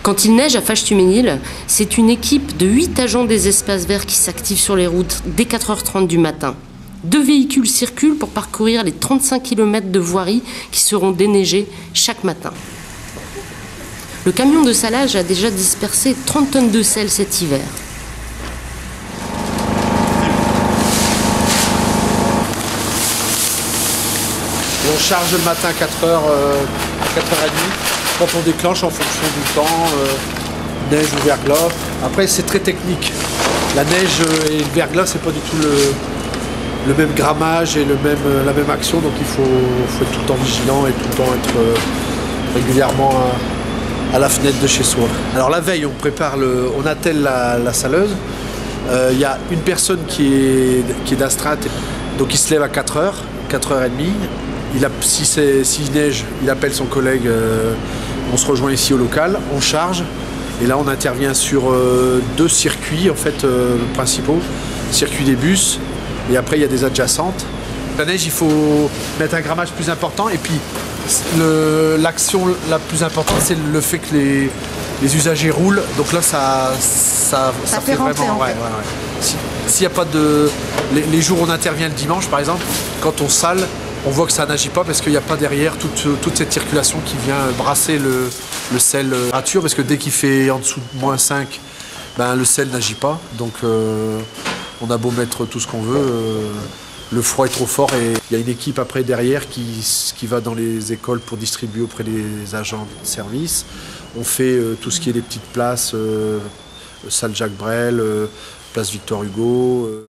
Quand il neige à Fâche-Tuménil, c'est une équipe de 8 agents des espaces verts qui s'activent sur les routes dès 4h30 du matin. 2 véhicules circulent pour parcourir les 35 km de voirie qui seront déneigés chaque matin. Le camion de salage a déjà dispersé 30 tonnes de sel cet hiver. On charge le matin à 4h, 4h30. Quand on déclenche en fonction du temps, neige ou verglas. Après, c'est très technique. La neige et le verglas, c'est pas du tout le même grammage et la même action. Donc il faut être tout le temps vigilant et tout le temps être régulièrement à la fenêtre de chez soi. Alors la veille, on attelle la saleuse. Il y a une personne qui est d'astreinte, donc il se lève à 4h, 4h30. S'il neige, il appelle son collègue, on se rejoint ici au local, on charge. Et là, on intervient sur 2 circuits en fait, principaux. Circuit des bus, et après, il y a des adjacentes. La neige, il faut mettre un grammage plus important. Et puis, l'action la plus importante, c'est le fait que les usagers roulent. Donc là, ça fait vraiment... Ouais. S'il n'y a pas de... Les jours où on intervient le dimanche, par exemple, quand on sale, on voit que ça n'agit pas parce qu'il n'y a pas derrière toute cette circulation qui vient brasser le sel nature, parce que dès qu'il fait en dessous de -5, ben, le sel n'agit pas. Donc on a beau mettre tout ce qu'on veut, le froid est trop fort et il y a une équipe après derrière qui va dans les écoles pour distribuer auprès des agents de service. On fait tout ce qui est les petites places, salle Jacques Brel, place Victor Hugo.